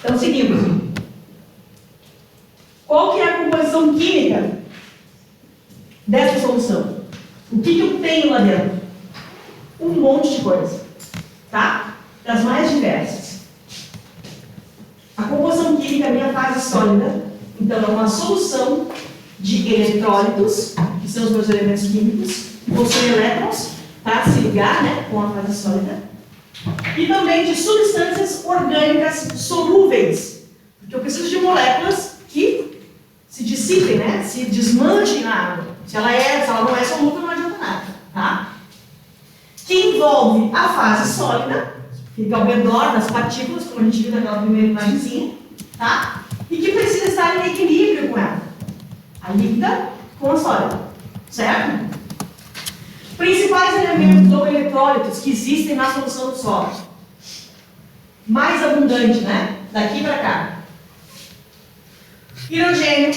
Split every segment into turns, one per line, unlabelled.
Então, seguimos. Qual que é a composição química dessa solução? O que eu tenho lá dentro? Um monte de coisa, tá? Das mais diversas. A composição química é a minha fase sólida, então é uma solução de eletrólitos, que são os meus elementos químicos, possuem elétrons, para se ligar, né, com a fase sólida, e também de substâncias orgânicas solúveis, porque eu preciso de moléculas que se dissipem, né, se desmanchem na água. Se ela não é solúvel, não adianta nada, tá? Que envolve a fase sólida, fica ao redor das partículas, como a gente viu naquela primeira imagenzinha, tá? E que precisa estar em equilíbrio com ela. A líquida com a sólida, certo? Principais elementos ou eletrólitos que existem na solução do solo. Mais abundante, né? Daqui para cá. Hidrogênio,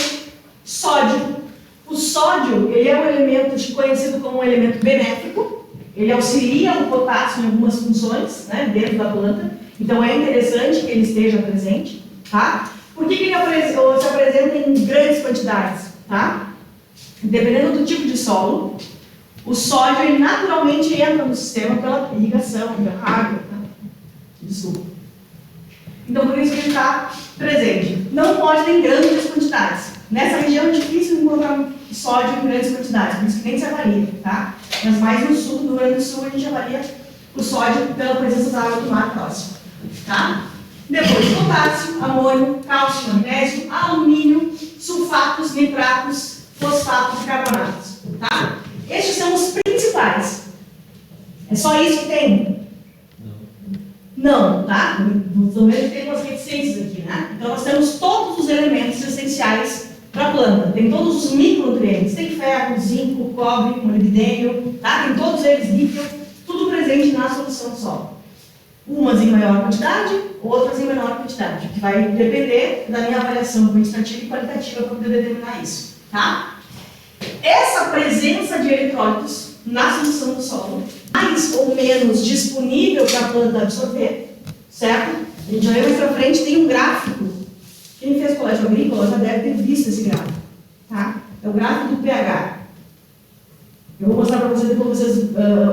sódio. O sódio, ele é um elemento conhecido como um elemento benéfico. Ele auxilia o potássio em algumas funções, né, dentro da planta. Então é interessante que ele esteja presente, tá? Por que ele se apresenta em grandes quantidades, tá? Dependendo do tipo de solo, o sódio ele naturalmente entra no sistema pela irrigação, pela água, tá? Desculpa. Então por isso que ele está presente. Não pode ter em grandes quantidades. Nessa região é difícil encontrar sódio em grandes quantidades, por isso que nem se avalia, tá? Mas mais no sul, no Rio Grande do Sul, a gente avalia o sódio pela presença da água do mar próximo, tá? Depois, potássio, amônio, cálcio, magnésio, alumínio, sulfatos, nitratos, fosfatos e carbonatos, tá? Estes são os principais. É só isso que tem? Não, tá? Pelo menos tem umas reticências aqui, né? Então nós temos todos os elementos essenciais para a planta. Tem todos os micronutrientes. Tem ferro, zinco, cobre, molibdênio, tá? Tem todos eles, níquel, tudo presente na solução do solo. Umas em maior quantidade, outras em menor quantidade, que vai depender da minha avaliação quantitativa e qualitativa para poder determinar isso, tá? Essa presença de eletrólitos na solução do solo, mais ou menos disponível para a planta absorver, certo? A gente vai ver mais para frente, tem um gráfico. Quem fez colégio agrícola já deve ter visto esse gráfico, tá? É o gráfico do pH. Eu vou mostrar para vocês depois vocês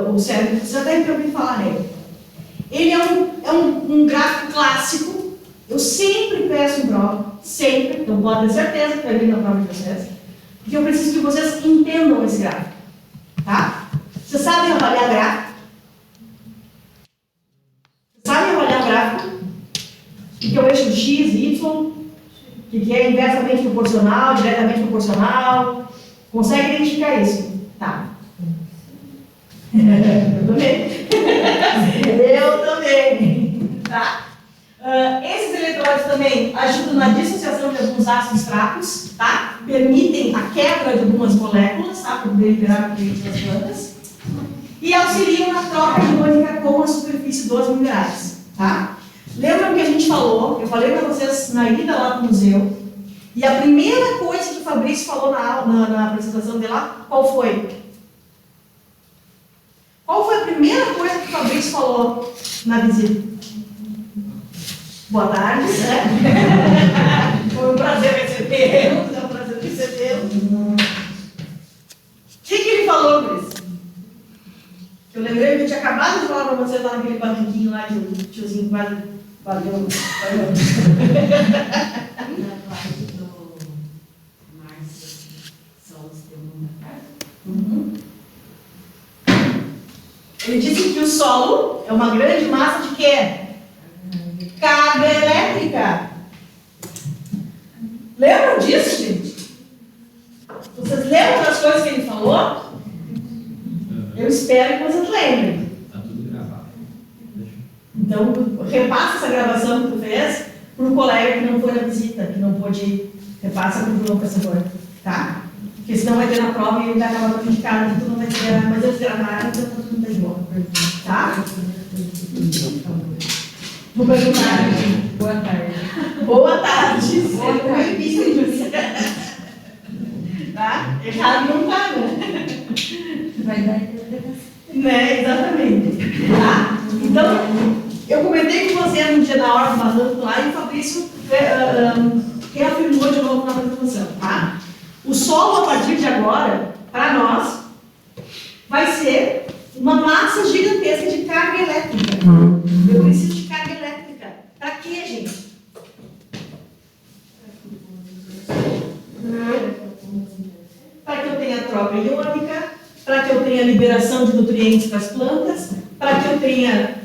observem, vocês já devem ter ouvido falar nele. Ele é um gráfico clássico. Eu sempre peço em prova, sempre, então pode ter certeza que vai vir na prova de vocês, porque eu preciso que vocês entendam esse gráfico, tá? Vocês sabem avaliar gráfico? Vocês sabem avaliar o gráfico? O que é o eixo X, Y? O que é inversamente proporcional, diretamente proporcional? Consegue identificar isso? Tá. Eu também. Eu também. Tá? Esses eletrólitos também ajudam na dissociação de alguns ácidos fracos, tá? Permitem a quebra de algumas moléculas, tá? Para poder liberar nutrientes das plantas. E auxiliam na troca iônica com a superfície dos minerais, tá? Lembram que a gente falou, eu falei para vocês na ida lá no museu, e a primeira coisa que o Fabrício falou na apresentação dele lá, qual foi? Qual foi a primeira coisa que o Fabrício falou na visita? Boa tarde, né? Foi um prazer recebê-los, é um prazer recebê-los. O que ele falou, Cris? Eu lembrei que eu tinha acabado de falar para vocês lá naquele barranquinho lá, que o tiozinho quase valeu.
Na parte do Márcio Solos deu uma carta.
Ele disse que o solo é uma grande massa de quê? Carga elétrica. Lembram disso, gente? Vocês lembram das coisas que ele falou? Eu espero que vocês lembrem.
Está tudo gravado.
Então, repassa essa gravação que tu fez para o colega que não foi na visita, que não pôde ir. Repassa para o João Caçador, tá? Porque senão vai ter na prova e ele vai acabar prejudicado, que tu não vai ter, mas eles gravaram, então tá tudo bem bom. Tá? Vou perguntar.
Boa tarde.
Boa tarde.
Boa tarde.
Tá? Errado não tá, né?
Vai dar interpretação.
Né, exatamente. Tá? Então, Eu comentei com você no dia da hora do barranco lá e o Fabrício reafirmou de novo na apresentação, tá? O solo, a partir de agora, para nós, vai ser uma massa gigantesca de carga elétrica. Eu preciso de carga elétrica. Para quê, gente? Para que eu tenha troca iônica, para que eu tenha liberação de nutrientes para as plantas, para que eu tenha...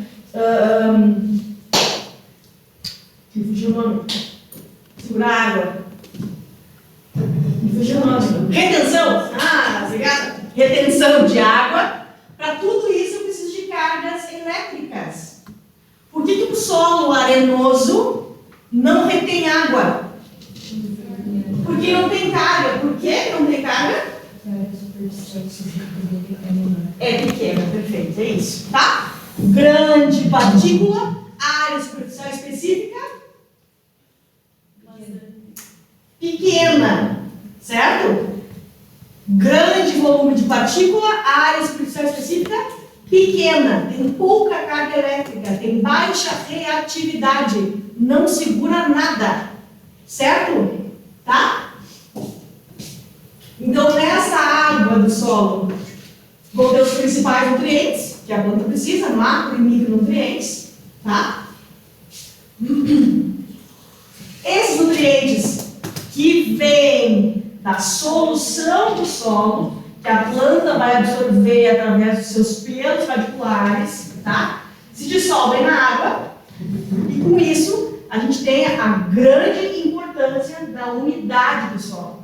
me fugiu o nome. Segurar água. Me fugiu o nome. Retenção. Ah, obrigada. Retenção de água. Para tudo isso eu preciso de cargas elétricas. Por que o solo arenoso não retém água? Porque não tem carga. Por que não tem carga? É pequena, perfeito, é isso, tá? Grande partícula, área superficial específica pequena, certo? Grande volume de partícula, área superficial específica pequena, tem pouca carga elétrica, tem baixa reatividade, não segura nada, certo? Tá? Então, nessa água do solo, vão ter os principais nutrientes que a planta precisa, macro e micronutrientes, tá? Esses nutrientes que vêm da solução do solo, que a planta vai absorver através dos seus pelos radiculares, tá? Se dissolvem na água, e com isso a gente tem a grande importância da umidade do solo.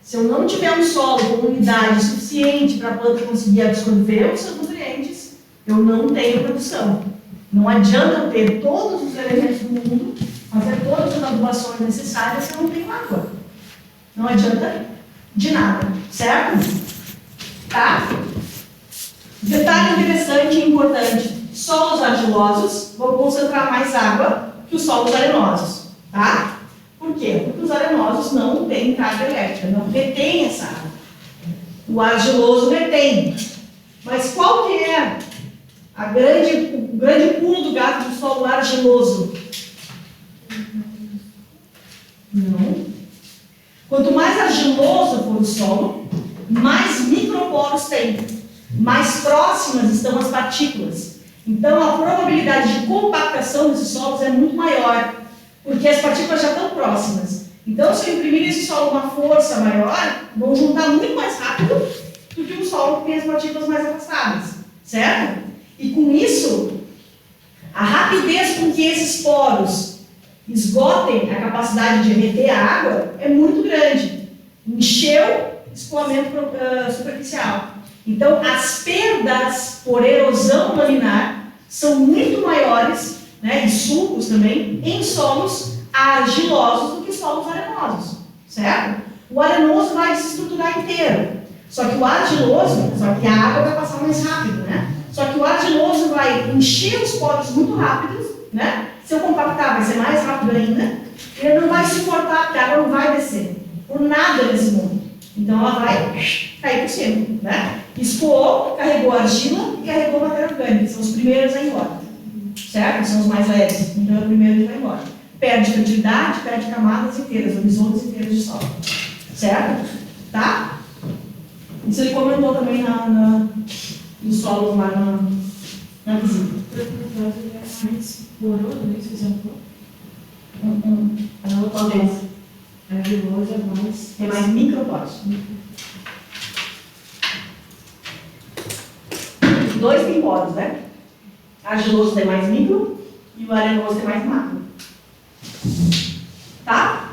Se eu não tiver um solo com umidade suficiente para a planta conseguir absorver os seus nutrientes, eu não tenho produção. Não adianta eu ter todos os elementos do mundo, fazer todas as adubações necessárias se eu não tenho água. Não adianta de nada, certo? Tá? Detalhe interessante e importante. Solos argilosos vão concentrar mais água que os solos arenosos, tá? Por quê? Porque os arenosos não têm carga elétrica, não retém essa água. O argiloso retém. Mas qual que é o grande pulo do gato do solo argiloso? Não. Quanto mais argiloso for o solo, mais microporos tem. Mais próximas estão as partículas. Então a probabilidade de compactação desses solos é muito maior, porque as partículas já estão próximas. Então, se eu imprimir nesse solo uma força maior, vão juntar muito mais rápido do que um solo que tem as partículas mais afastadas, certo? E com isso, a rapidez com que esses poros esgotem a capacidade de reter a água é muito grande. Encheu escoamento superficial. Então, as perdas por erosão laminar são muito maiores, né, e sulcos também, em solos argilosos do que solos arenosos, certo? O arenoso vai se estruturar inteiro, só que o argiloso, só que a água vai passar mais rápido, né? Só que o argiloso vai encher os poros muito rápidos, né? Se eu compactar, vai ser mais rápido ainda, e ele não vai suportar, porque a água não vai descer, por nada nesse mundo. Então ela vai cair por cima, né? Escoou, carregou argila e carregou matéria orgânica, são os primeiros a ir embora. Certo? São os mais leves. Então é o primeiro que vai embora. Perde fertilidade, perde camadas inteiras, horizontes inteiros de solo. Certo? Tá? Isso ele comentou também no solo lá na visita. Talvez.
Argiloso é mais.
Tem mais microporos. Os dois têm poros, né? Argiloso tem mais micro e o arenoso tem mais macro. Tá?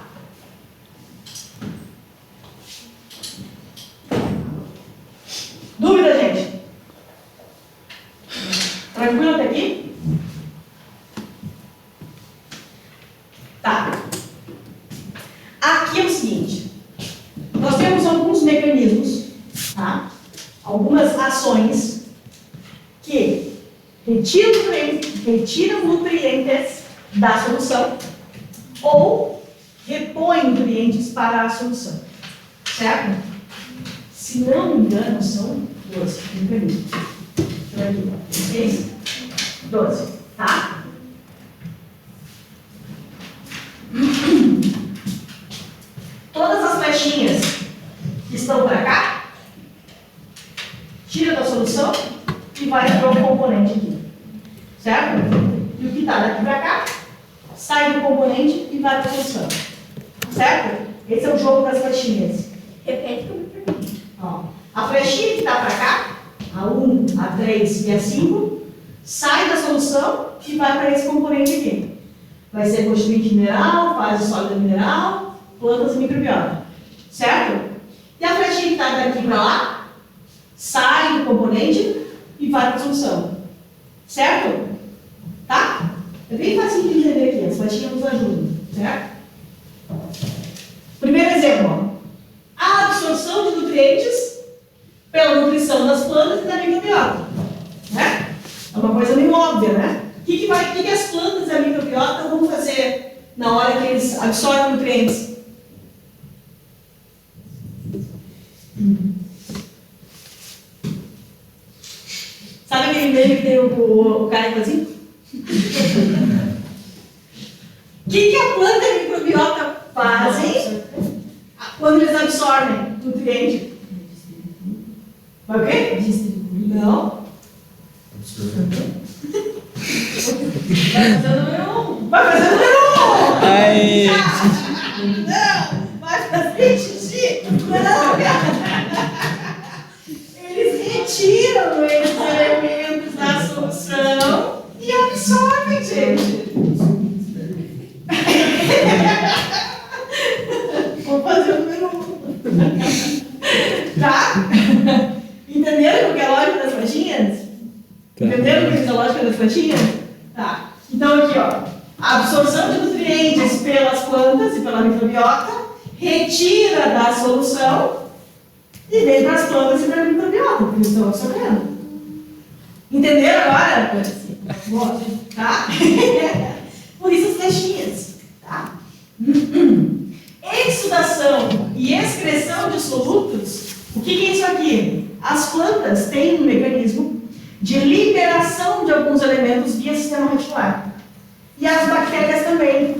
Dúvida, gente? Tranquilo até aqui? Tá. Aqui é o seguinte. Nós temos alguns mecanismos, tá? Algumas ações que retiram nutrientes da solução ou repõem nutrientes para a solução. Certo? Se não me engano, são 12 mecanismos. Deixa eu ver aqui. 12. Tá? flechinhas que estão para cá, tira da solução e vai para o componente aqui. Certo? E o que está daqui para cá, sai do componente e vai para a solução. Certo? Esse é o jogo das flechinhas.
Repete como pergunta.
Ó, a flechinha que está para cá, a 1, a 3 e a 5, sai da solução e vai para esse componente aqui. Vai ser constituinte mineral, fase sólida mineral, plantas e microbiota. Certo? E a flechinha que está daqui para lá, sai do componente e vai para a solução. Certo? Tá? É bem fácil de entender aqui, as flechinhas nos ajudam. Certo? Primeiro exemplo, ó. A absorção de nutrientes pela nutrição das plantas e da microbiota. Né? É uma coisa meio óbvia, né? O que as plantas e a microbiota vão fazer na hora que eles absorvem nutrientes? Sabe aquele meme que tem o cara que assim? O que a planta e a microbiota fazem quando eles absorvem nutriente? Vai o quê?
Distribuir.
Não. Vai fazer o número 1. Vai fazer o número 1.
Ai.
Não. Vai fazer xixi. Não, cara. Eles retiram esses elementos da solução e absorvem, gente. Vou fazer o número 1. Tá? Entenderam qual é a lógica das flechinhas? Entenderam o que é a lógica das flechinhas? Tá. Então aqui, ó. A absorção de nutrientes pelas plantas e pela microbiota retira da solução e vem para as plantas e para a microbiota, porque eles estão absorvendo. Entenderam agora? Boa. Tá? Por isso as flechinhas. Tá? Exsudação e excreção de solutos. O que é isso aqui? As plantas têm um mecanismo de liberação de alguns elementos via sistema reticular. E as bactérias também.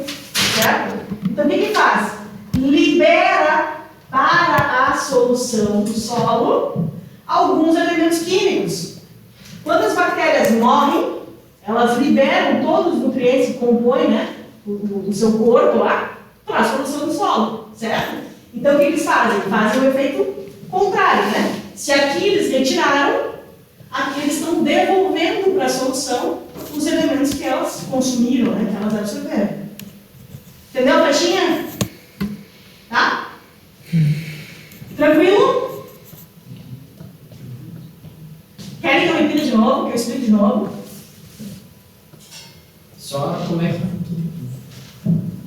Certo? Então o que faz? Libera para a solução do solo alguns elementos químicos. Quando as bactérias morrem, elas liberam todos os nutrientes que compõem, né, o seu corpo lá para a solução do solo. Certo? Então o que eles fazem? Fazem o efeito contrário, né? Se aqui eles retiraram, aqui eles estão devolvendo para a solução os elementos que elas consumiram, né? Que elas absorveram. Entendeu, flechinha? Tá? Tranquilo? Querem que eu repita de novo? Que eu explique de novo?
Só como é que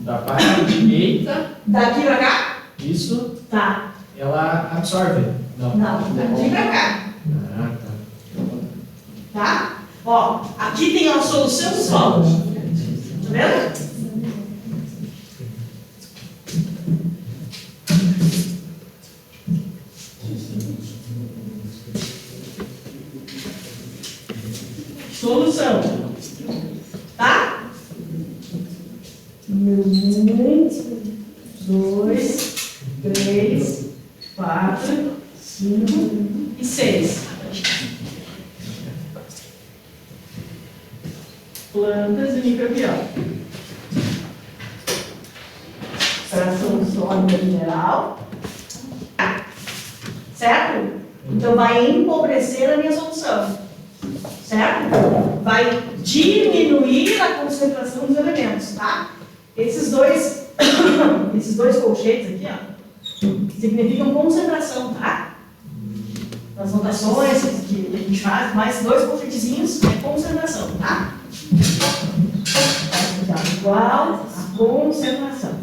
da parte direita,
Daqui pra cá?
isso,
Tá.
ela absorve.
Não, daqui pra cá.
Ah, tá.
Tá? Ó, aqui tem a solução do solo. Tá vendo? Solução. Tá? Número 1, 2, 3, 4, 5 e 6. Plantas e microbiota. Extração sólida mineral. Certo? Então vai empobrecer a minha solução. Certo? Vai diminuir a concentração dos elementos, tá? Esses dois colchetes aqui, ó, significam concentração, tá? Nas notações que a gente faz, mais 2 colchetezinhos é concentração, tá? Igual a concentração.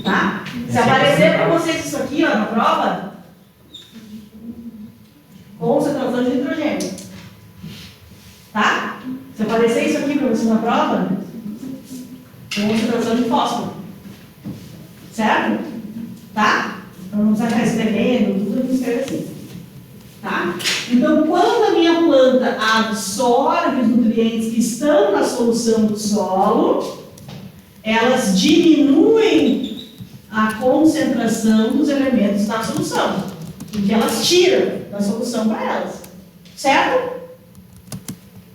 Tá? Se aparecer para vocês isso aqui, ó, na prova, concentração de nitrogênio. Tá? Se aparecer isso aqui para vocês na prova, concentração de fósforo. Certo? Tá? Então não precisa ficar escrevendo, tudo a gente escreve assim. Tá? Então, quando a minha planta absorve os nutrientes que estão na solução do solo, elas diminuem a concentração dos elementos na solução, porque elas tiram da solução para elas. Certo?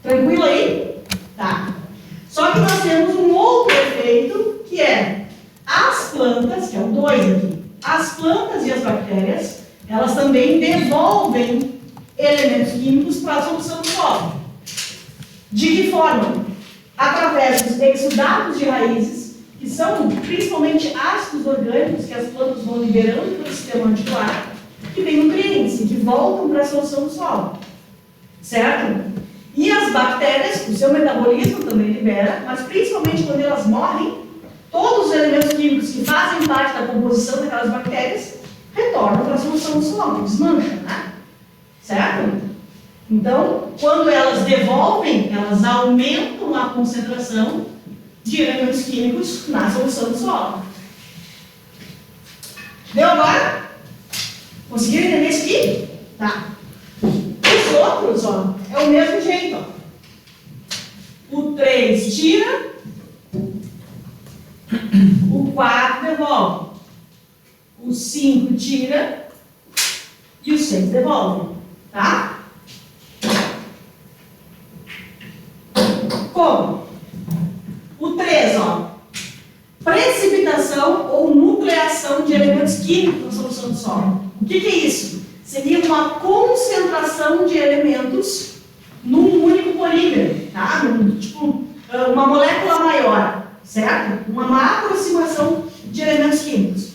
Tranquilo aí? Tá. Só que nós temos um outro efeito, que é as plantas, que é o 2 aqui, as plantas e as bactérias, elas também devolvem elementos químicos para a solução do solo. De que forma? Através dos exudados de raízes, que são principalmente ácidos orgânicos que as plantas vão liberando pelo sistema radicular, que têm nutrientes que voltam para a solução do solo. Certo? E as bactérias, o seu metabolismo também libera, mas principalmente quando elas morrem, todos os elementos químicos que fazem parte da composição daquelas bactérias retornam para a solução do solo, desmancham, né? Certo? Então, quando elas devolvem, elas aumentam a concentração de elementos químicos na solução do solo. Deu agora? Conseguiram entender isso aqui? Tá. Os outros, ó, é o mesmo jeito, ó. O 3 tira, o 4 devolve, o 5 tira e o 6 devolve, tá? Como? O 3, ó, precipitação ou nucleação de elementos químicos na solução do solo. O que é isso? Seria uma concentração de elementos num único polímero, tá? Tipo, uma molécula maior, certo? Uma aproximação de elementos químicos.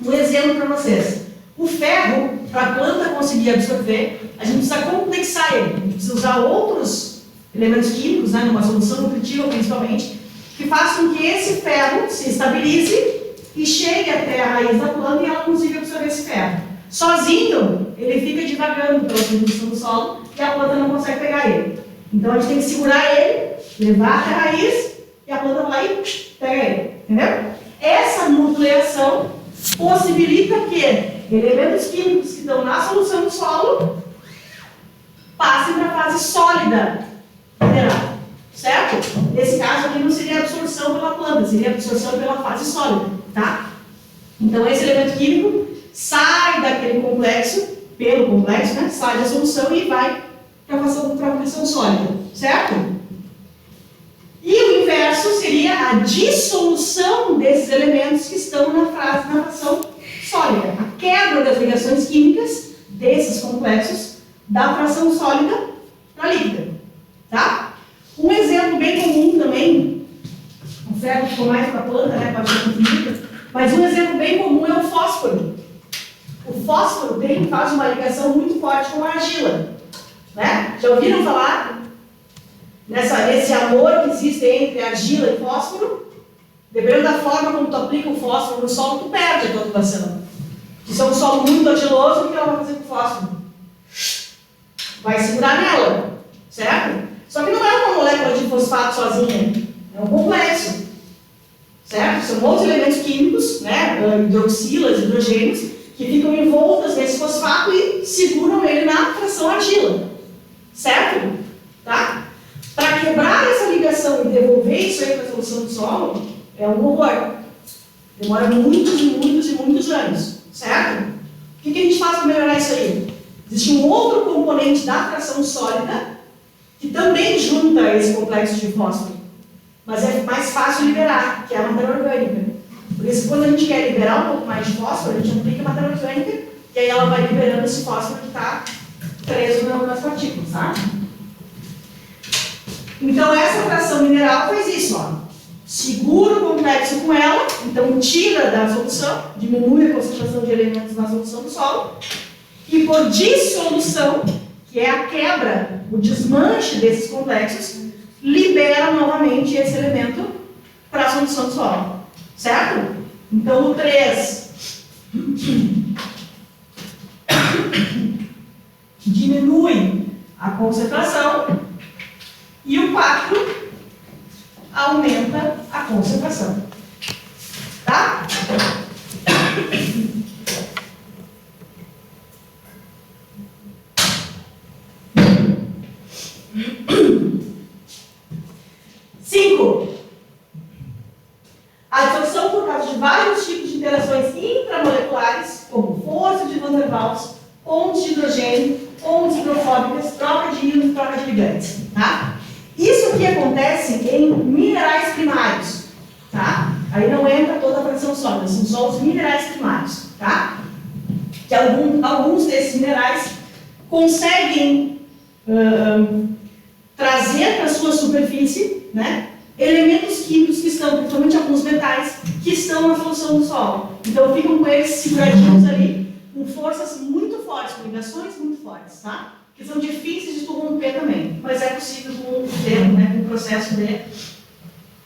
Um exemplo para vocês. O ferro, para a planta conseguir absorver, a gente precisa complexar ele. A gente precisa usar outros elementos químicos, né, numa solução nutritiva principalmente, que façam com que esse ferro se estabilize e chegue até a raiz da planta e ela consiga absorver esse ferro. Sozinho, ele fica divagando pela solução do solo e a planta não consegue pegar ele. Então a gente tem que segurar ele, levar até a raiz e a planta vai e pega ele. Entendeu? Essa nucleação possibilita que elementos químicos que estão na solução do solo passem para a fase sólida mineral. Certo? Nesse caso aqui não seria absorção pela planta, seria absorção pela fase sólida. Tá? Então esse elemento químico sai daquele complexo, pelo complexo, né? Sai da solução e vai para a condição sólida, certo? E o inverso seria a dissolução desses elementos que estão na fração sólida, a quebra das ligações químicas desses complexos da fração sólida para líquida, tá? Um exemplo bem comum também, o ferro ficou mais para a planta, né? Pode ser confundido, mas um exemplo bem comum é o fósforo. O fósforo faz uma ligação muito forte com a argila. Né? Já ouviram falar nesse amor que existe entre argila e fósforo? Dependendo da forma como tu aplica o fósforo no solo, tu perde a tua atuação. Se é um solo muito argiloso, o que ela vai fazer com o fósforo? Vai segurar nela, certo? Só que não é uma molécula de fosfato sozinha, é um complexo, certo? São outros elementos químicos, né? Hidroxilas, hidrogênios, que ficam envoltas nesse fosfato e seguram ele na fração argila. Certo? Tá? Para quebrar essa ligação e devolver isso aí para a solução do solo, é um horror. Demora muitos anos. Certo? O que a gente faz para melhorar isso aí? Existe um outro componente da fração sólida que também junta esse complexo de fósforo. Mas é mais fácil liberar, que é a matéria orgânica. Por isso, quando a gente quer liberar um pouco mais de fósforo, a gente aplica a matéria orgânica e aí ela vai liberando esse fósforo que está preso nas partículas, tá? Então, essa fração mineral faz isso, ó. Segura o complexo com ela, então tira da solução, diminui a concentração de elementos na solução do solo, e por dissolução, que é a quebra, o desmanche desses complexos, libera novamente esse elemento para a solução do solo. Certo? Então, o 3 diminui a concentração e o 4 aumenta a concentração. Tá? A absorção por causa de vários tipos de interações van der Waals, pontes de hidrogênio, pontes hidrofóbicas, troca de íons, troca de ligantes, tá? Isso aqui acontece em minerais primários, tá? Aí não entra toda a fração sólida, são só os minerais primários, tá? Que alguns desses minerais conseguem trazer para a sua superfície, né, elementos químicos que estão, principalmente alguns metais, que estão na solução do solo. Então ficam com eles seguradinhos ali, com forças muito fortes, com ligações muito fortes, tá? Que são difíceis de tu romper também, mas é possível com o tempo, né, com o processo de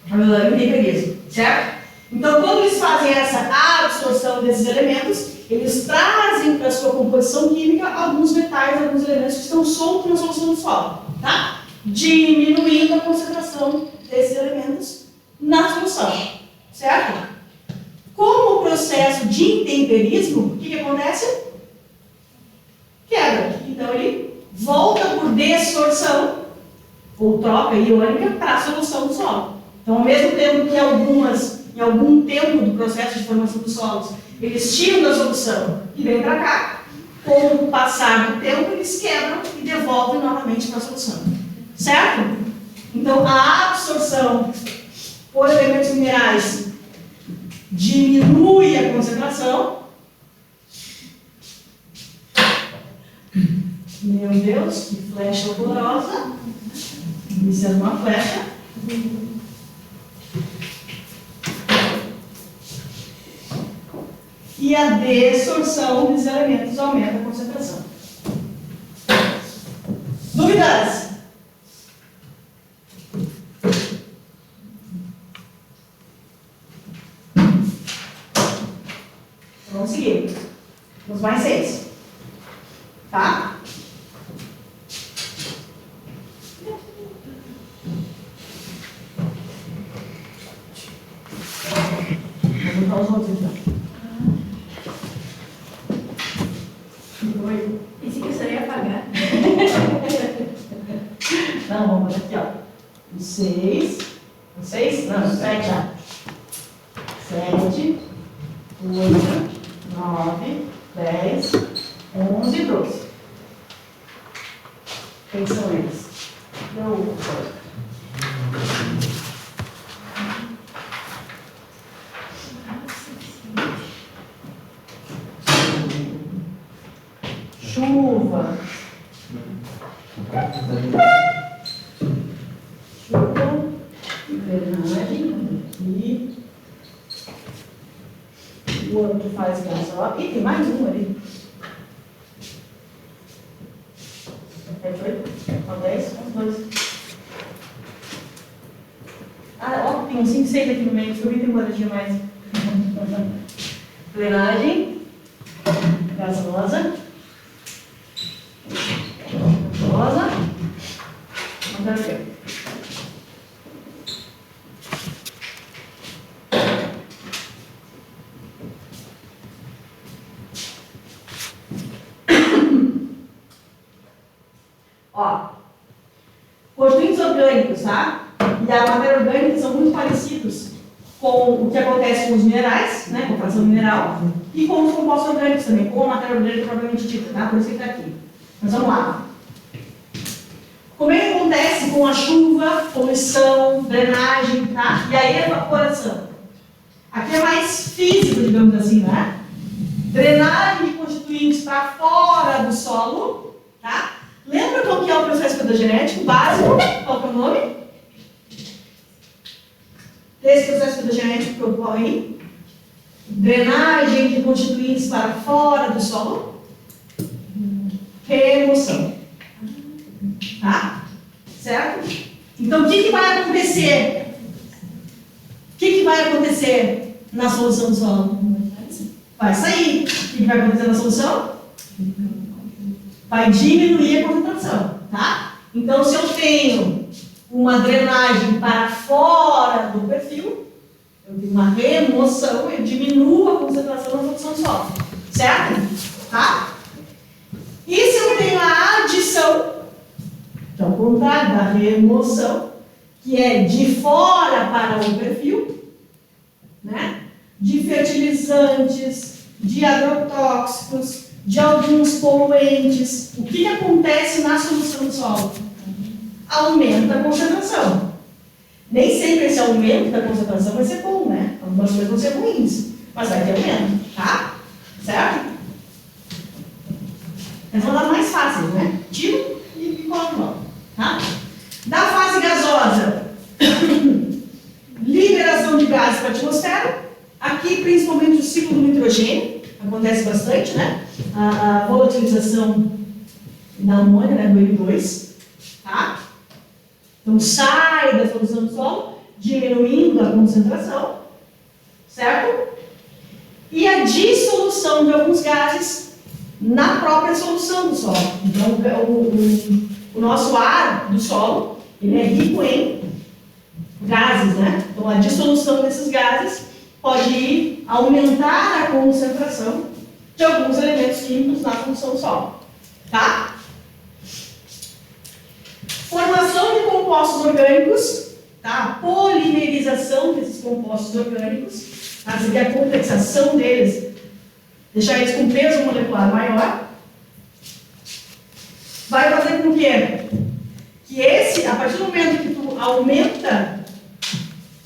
empirismo, certo? Então, quando eles fazem essa absorção desses elementos, eles trazem para a sua composição química alguns metais, alguns elementos que estão soltos na solução do solo, tá? Diminuindo a concentração desses elementos na solução, certo? Com o processo de intemperismo, o que acontece? Quebra. Então, ele volta por desorção, ou troca iônica, para a solução do solo. Então, ao mesmo tempo que em algum tempo do processo de formação dos solos, eles tiram da solução e vêm para cá, com o passar do tempo, eles quebram e devolvem novamente para a solução. Certo? Então, a absorção por elementos minerais diminui a concentração. Meu Deus, que flecha horrorosa. Isso é uma flecha. E a desorção dos elementos aumenta a concentração. Dúvidas? Vamos seguir. Os mais 6. Tá? Vamos botar os outros então.
E se quiser apagar?
Não, vamos aqui, ó. Os 6. Os 6? Não, 7 já. 7, 8, 9, 10, 11 e 12. Quem são eles? Não. Chuva. Chuva. Drenagem. Aqui. O outro faz gasóleo. Ih, tem mais um ali. 7, 8, 10, 12. Ah, ó, tem uns 5, 6 aqui no meio. Deixa eu ver, tem um guardadinho mais. Drenagem. Gasosa. Gasosa. Vamos ver. Ó, constituintes orgânicos, tá? E a matéria orgânica são muito parecidos com o que acontece com os minerais, né, com a fração mineral, e com os compostos orgânicos também, com a matéria orgânica propriamente dita, tá? Por isso que está aqui. Mas vamos lá. Como é que acontece com a chuva, poluição, drenagem, tá? E a evaporação? Aqui é mais físico, digamos assim, né? Drenagem de constituintes para fora do solo, tá? Lembra qual que é o processo pedogenético básico? Qual que é o nome? Esse processo pedogenético que ocorre drenagem de constituintes para fora do solo, remoção. Tá? Certo? Então, o que vai acontecer? O que vai acontecer na solução do solo? Vai sair. O que vai acontecer na solução? Vai diminuir a concentração, tá? Então, se eu tenho uma drenagem para fora do perfil, eu tenho uma remoção, eu diminuo a concentração na solução do solo, certo? Tá? E se eu tenho a adição, que é o contrário da remoção, que é de fora para o perfil, né? De fertilizantes, de agrotóxicos, de alguns poluentes. O que acontece na solução do solo? Aumenta a concentração. Nem sempre esse aumento da concentração vai ser bom, né? Algumas coisas vão ser ruins, mas vai ter aumento, tá? Certo? Essa é uma das mais fáceis, né? Tiro e coloca logo, tá? Da fase gasosa, liberação de gases para a atmosfera. Aqui, principalmente o ciclo do nitrogênio, acontece bastante, né? A volatilização da amônia, né? Do N2, tá? Então, sai da solução do solo, diminuindo a concentração, certo? E a dissolução de alguns gases na própria solução do solo. Então, o nosso ar do solo, ele é rico em gases, né? Então, a dissolução desses gases pode aumentar a concentração de alguns elementos químicos na solução do solo, tá? Formação de compostos orgânicos, tá? Polimerização desses compostos orgânicos, tá? Seria a complexação deles, deixar eles com peso molecular maior. Vai fazer com que a partir do momento que tu aumenta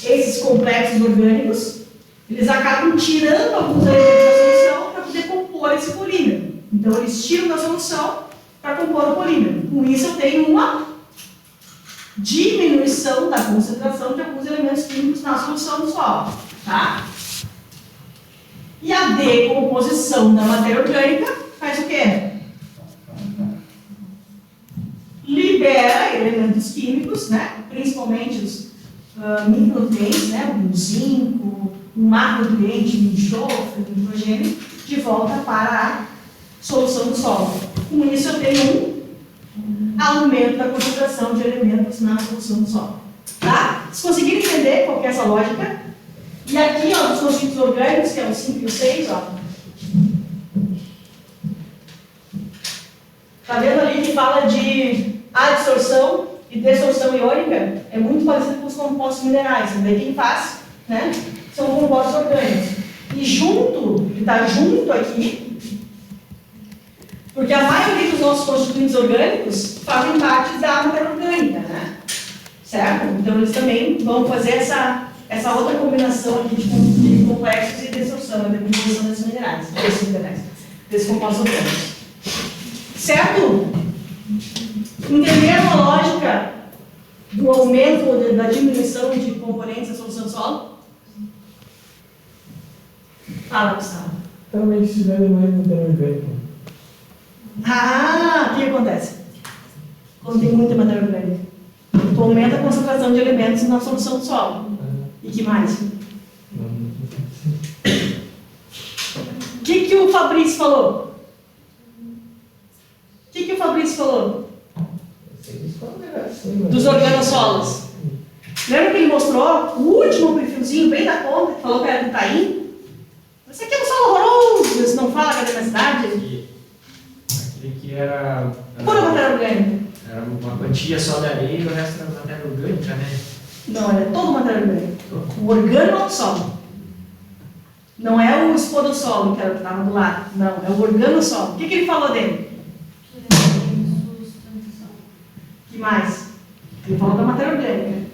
esses complexos orgânicos, eles acabam tirando alguns elementos da solução para poder compor esse polímero. Então, eles tiram da solução para compor o polímero. Com isso, eu tenho uma diminuição da concentração de alguns elementos químicos na solução do solo, tá? E a decomposição da matéria orgânica faz o quê? Libera elementos químicos, né? Principalmente os micronutrientes, né? O zinco, o macronutriente, o enxofre, o nitrogênio, de volta para a solução do solo. Com isso, eu tenho aumento da concentração de elementos na solução do solo. Tá? Se conseguirem entender qual que é essa lógica, e aqui, ó, dos constituintes orgânicos, que é o 5 e o 6, ó. Tá vendo ali que fala de adsorção e desorção iônica? É muito parecido com os compostos minerais. Daí quem faz, né, são compostos orgânicos. E junto, que está junto aqui, porque a maioria dos nossos constituintes orgânicos fazem parte da matéria orgânica, né? Certo? Então eles também vão fazer essa outra combinação aqui de complexos e desorção, da composição desses minerais, desses compostos orgânicos. Certo? Entenderam a lógica do aumento ou da diminuição de componentes da solução do solo? Fala, Gustavo.
Também se tiver mais matéria orgânica.
O que acontece? Quando tem muita matéria orgânica, tu aumenta a concentração de elementos na solução do solo. E que mais? O que o Fabrício falou? O que o Fabrício falou? Dos organossolos. Lembra que ele mostrou o último perfilzinho bem da conta, que falou que era do Taim? Isso aqui é um solo horroroso, isso não fala cadê na cidade?
Aquele que era
Pura matéria orgânica.
Era uma quantia só de areia e o resto era matéria orgânica, né?
Não, é todo matéria orgânica. O organossolo. Não é o espodossolo, que era o que estava do lado. Não, é o organossolo. O que ele falou dele? O que mais? Ele falou da matéria orgânica.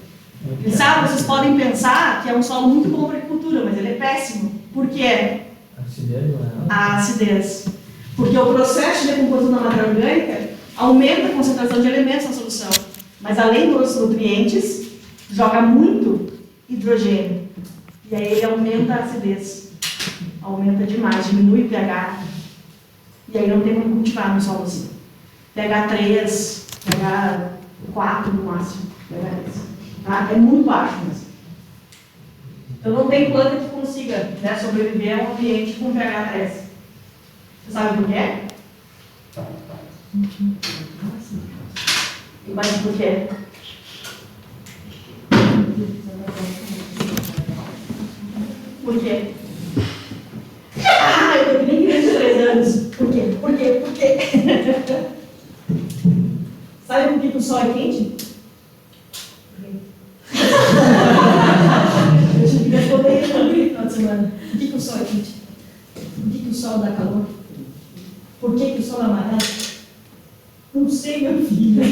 Ele sabe, vocês podem pensar que é um solo muito bom para agricultura, mas ele é péssimo. Por quê?
Acidez, não é?
A acidez. Porque o processo de decomposição da matéria orgânica aumenta a concentração de elementos na solução. Mas além dos nutrientes, joga muito hidrogênio. E aí ele aumenta a acidez. Aumenta demais, diminui o pH. E aí não tem como cultivar no solo assim. pH 3, pH 4 no máximo. Tá? É muito baixo mesmo. Então não tem planta que consiga, né, sobreviver a um ambiente com pH 3. Você sabe por quê? Mas por quê? Por quê? Eu tô nem criança de 3 anos. Por quê? Por quê? Por quê? Sabe por que o sol é quente? Eu tive que responder isso no final de semana. Por que o sol é quente? Por que o sol dá calor? Por que o solo é amarelo? Não sei, meu filho.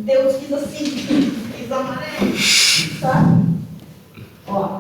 Deus quis assim, fez amarelo. Tá? Ó.